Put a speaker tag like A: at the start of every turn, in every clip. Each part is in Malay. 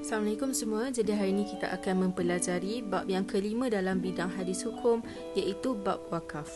A: Assalamualaikum semua. Jadi hari ini kita akan mempelajari bab yang kelima dalam bidang hadis hukum, iaitu bab wakaf.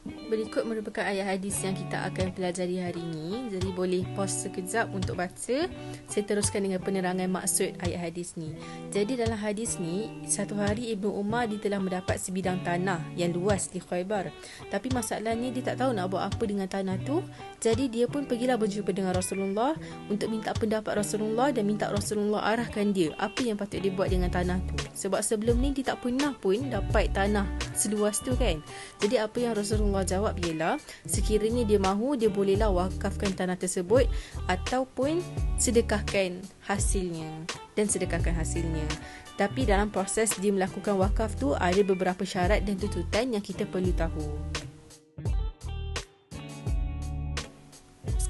A: Berikut merupakan ayat hadis yang kita akan pelajari hari ini. Jadi boleh pause sekejap untuk baca. Saya teruskan dengan penerangan maksud ayat hadis ni. Jadi dalam hadis ni, satu hari Ibnu Umar dia telah mendapat sebidang tanah yang luas di Khaybar. Tapi masalahnya dia tak tahu nak buat apa dengan tanah tu. Jadi dia pun pergilah berjumpa dengan Rasulullah untuk minta pendapat Rasulullah dan minta Rasulullah arahkan dia apa yang patut dia buat dengan tanah tu. Sebab sebelum ni dia tak pernah pun dapat tanah seluas tu kan. Jadi apa yang Rasulullah jawab ialah sekiranya dia mahu, dia bolehlah wakafkan tanah tersebut ataupun sedekahkan hasilnya dan sedekahkan hasilnya. Tapi dalam proses dia melakukan wakaf tu ada beberapa syarat dan tuntutan yang kita perlu tahu.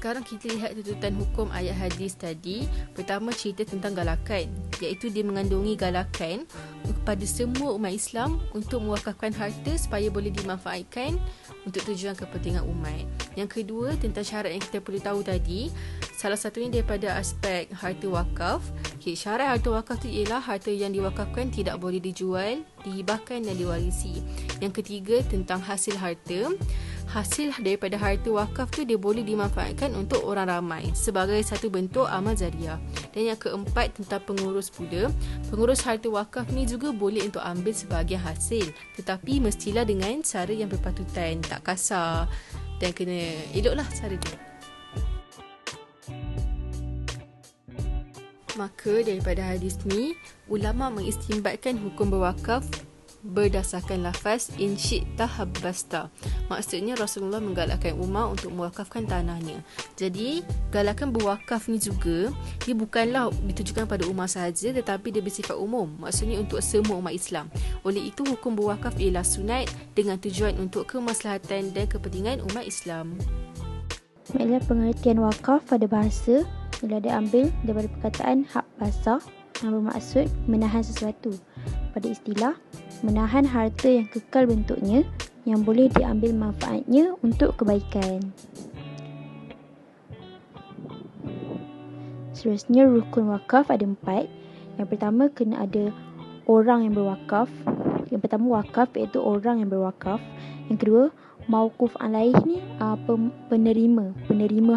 A: Sekarang kita lihat tuntutan hukum ayat hadis tadi. Pertama, cerita tentang galakan, iaitu dia mengandungi galakan kepada semua umat Islam untuk mewakafkan harta supaya boleh dimanfaatkan untuk tujuan kepentingan umat. Yang kedua, tentang syarat yang kita perlu tahu tadi. Salah satunya daripada aspek harta wakaf. Syarat harta wakaf itu ialah harta yang diwakafkan tidak boleh dijual, dihibahkan dan diwarisi. Yang ketiga, tentang hasil harta. Hasil daripada harta wakaf tu dia boleh dimanfaatkan untuk orang ramai sebagai satu bentuk amal jariah. Dan yang keempat, tentang pengurus pula. Pengurus harta wakaf ni juga boleh untuk ambil sebahagian hasil, tetapi mestilah dengan cara yang berpatutan, tak kasar, dan kena eloklah cara tu. Maka daripada hadis ni, ulama mengistinbatkan hukum berwakaf berdasarkan lafaz in syi'ta habbasta. Maksudnya Rasulullah menggalakkan Umar untuk mewakafkan tanahnya. Jadi galakan berwakaf ni juga dia bukanlah ditujukan pada Umar sahaja, tetapi dia bersifat umum. Maksudnya untuk semua umat Islam. Oleh itu hukum berwakaf ialah sunat dengan tujuan untuk kemaslahatan dan kepentingan umat Islam.
B: Baiklah, pengertian wakaf pada bahasa ialah diambil daripada perkataan hak basah yang bermaksud menahan sesuatu. Pada istilah, menahan harta yang kekal bentuknya yang boleh diambil manfaatnya untuk kebaikan. Seterusnya, rukun wakaf ada 4. Yang pertama, kena ada orang yang berwakaf. Yang pertama, wakaf iaitu orang yang berwakaf. Yang kedua, mauquf alaih ni penerima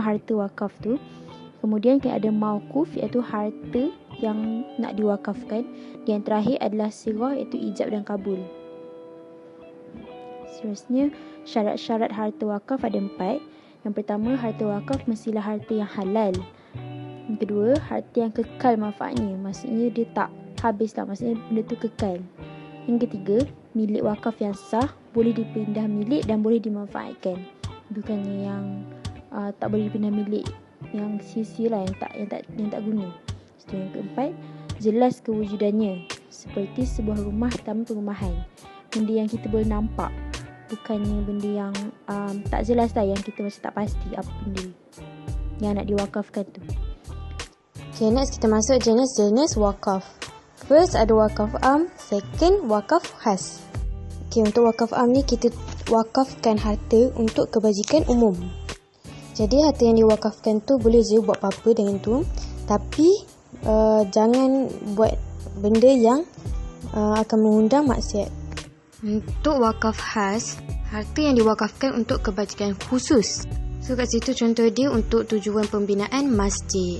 B: harta wakaf tu. Kemudian ada mauquf iaitu harta yang nak diwakafkan. Yang terakhir adalah sirah iaitu ijab dan kabul. Seterusnya, syarat-syarat harta wakaf ada 4. Yang pertama, harta wakaf mestilah harta yang halal. Yang kedua, harta yang kekal manfaatnya. Maksudnya dia tak habis lah, maksudnya benda tu kekal. Yang ketiga, milik wakaf yang sah, boleh dipindah milik dan boleh dimanfaatkan. Bukannya yang tak boleh dipindah milik, yang sia-sia lah, yang tak guna. Yang keempat, jelas kewujudannya, seperti sebuah rumah taman perumahan. Benda yang kita boleh nampak, bukannya benda yang tak jelas lah, yang kita macam tak pasti apa benda yang nak diwakafkan tu.
C: Okay, next kita masuk jenis-jenis wakaf. First ada wakaf am, second wakaf khas. Okay, untuk wakaf am ni kita wakafkan harta untuk kebajikan umum. Jadi harta yang diwakafkan tu boleh je buat apa-apa dengan tu, tapi jangan buat benda yang akan mengundang maksiat. Untuk wakaf khas, harta yang diwakafkan untuk kebajikan khusus. So kat situ contoh dia untuk tujuan pembinaan masjid.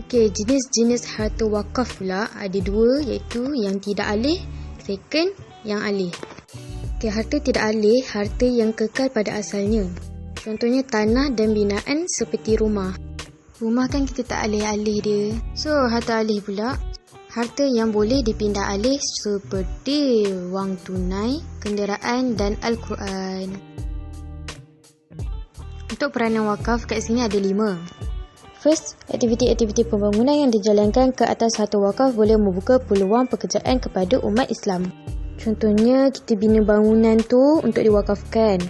C: Okey, jenis-jenis harta wakaf pula ada 2, iaitu yang tidak alih, second yang alih. Okey, harta tidak alih, harta yang kekal pada asalnya. Contohnya tanah dan binaan seperti rumah. Rumah kan kita tak alih-alih dia. So, harta alih pula, harta yang boleh dipindah alih seperti wang tunai, kenderaan dan Al-Quran. Untuk peranan wakaf kat sini ada 5. First, aktiviti-aktiviti pembangunan yang dijalankan ke atas harta wakaf boleh membuka peluang pekerjaan kepada umat Islam. Contohnya, kita bina bangunan tu untuk diwakafkan.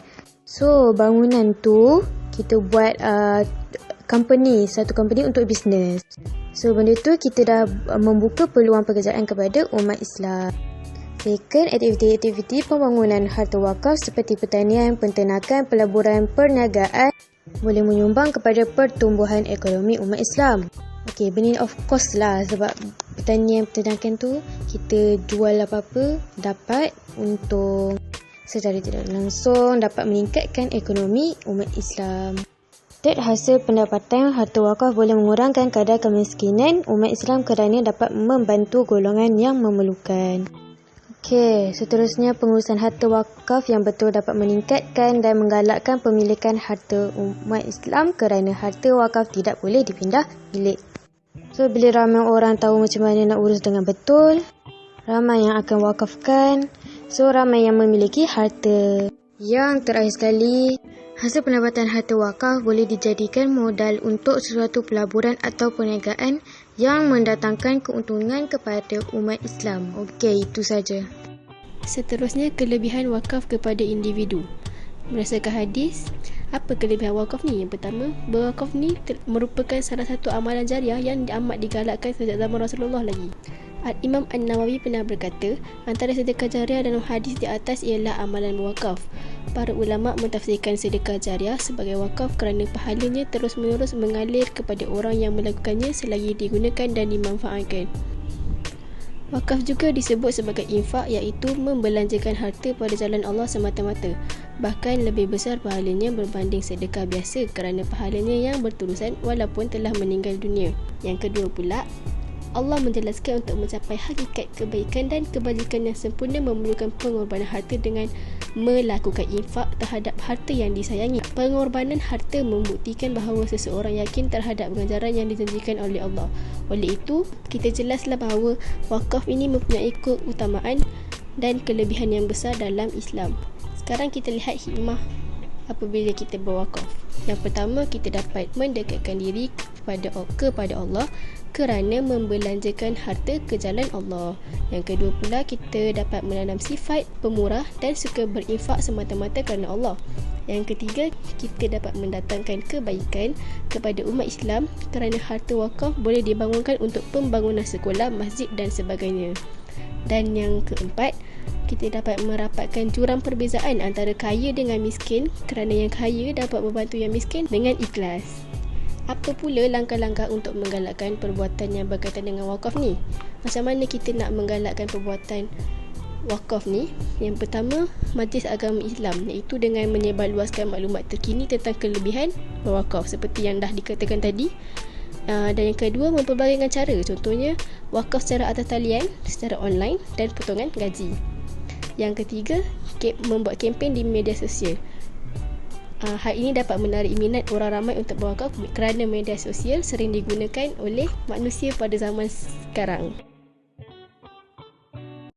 C: So, bangunan tu kita buat satu company untuk bisnes. So, benda tu kita dah membuka peluang pekerjaan kepada umat Islam. Second, aktiviti-aktiviti pembangunan harta wakaf seperti pertanian, penternakan, pelaburan, perniagaan boleh menyumbang kepada pertumbuhan ekonomi umat Islam. Okey, benda ni of course lah, sebab pertanian peternakan tu kita jual apa-apa dapat untung, secara tidak langsung dapat meningkatkan ekonomi umat Islam. Third, hasil pendapatan harta wakaf boleh mengurangkan kadar kemiskinan umat Islam kerana dapat membantu golongan yang memerlukan. Okey, seterusnya pengurusan harta wakaf yang betul dapat meningkatkan dan menggalakkan pemilikan harta umat Islam kerana harta wakaf tidak boleh dipindah milik. So, bila ramai orang tahu macam mana nak urus dengan betul, ramai yang akan wakafkan. So, ramai yang memiliki harta. Yang terakhir sekali, hasil pendapatan harta wakaf boleh dijadikan modal untuk sesuatu pelaburan atau perniagaan yang mendatangkan keuntungan kepada umat Islam. Okey, itu saja.
A: Seterusnya, kelebihan wakaf kepada individu. Berdasarkan hadis, apa kelebihan wakaf ni? Yang pertama, berwakaf ni merupakan salah satu amalan jariah yang amat digalakkan sejak zaman Rasulullah lagi. Imam An-Nawawi pernah berkata, antara sedekah jariah dalam hadis di atas ialah amalan wakaf. Para ulama mentafsirkan sedekah jariah sebagai wakaf kerana pahalanya terus-menerus mengalir kepada orang yang melakukannya selagi digunakan dan dimanfaatkan. Wakaf juga disebut sebagai infak, iaitu membelanjakan harta pada jalan Allah semata-mata. Bahkan lebih besar pahalanya berbanding sedekah biasa kerana pahalanya yang berterusan walaupun telah meninggal dunia. Yang kedua pula, Allah menjelaskan untuk mencapai hakikat kebaikan dan kebajikan yang sempurna memerlukan pengorbanan harta dengan melakukan infak terhadap harta yang disayangi. Pengorbanan harta membuktikan bahawa seseorang yakin terhadap ganjaran yang dijanjikan oleh Allah. Oleh itu, kita jelaslah bahawa wakaf ini mempunyai keutamaan dan kelebihan yang besar dalam Islam. Sekarang kita lihat hikmah apabila kita berwakaf. Yang pertama, kita dapat mendekatkan diri kepada Allah kerana membelanjakan harta ke jalan Allah. Yang kedua pula, kita dapat menanam sifat pemurah dan suka berinfak semata-mata kerana Allah. Yang ketiga, kita dapat mendatangkan kebaikan kepada umat Islam kerana harta wakaf boleh dibangunkan untuk pembangunan sekolah, masjid dan sebagainya. Dan yang keempat, kita dapat merapatkan jurang perbezaan antara kaya dengan miskin kerana yang kaya dapat membantu yang miskin dengan ikhlas. Apa pula langkah-langkah untuk menggalakkan perbuatan yang berkaitan dengan wakaf ni? Macam mana kita nak menggalakkan perbuatan wakaf ni? Yang pertama, Majlis Agama Islam, iaitu dengan menyebarluaskan maklumat terkini tentang kelebihan berwakaf seperti yang dah dikatakan tadi. Dan yang kedua, mempelbagaikan cara, contohnya wakaf secara atas talian, secara online dan potongan gaji. Yang ketiga, membuat kempen di media sosial. Hal ini dapat menarik minat orang ramai untuk berwakaf kerana media sosial sering digunakan oleh manusia pada zaman sekarang.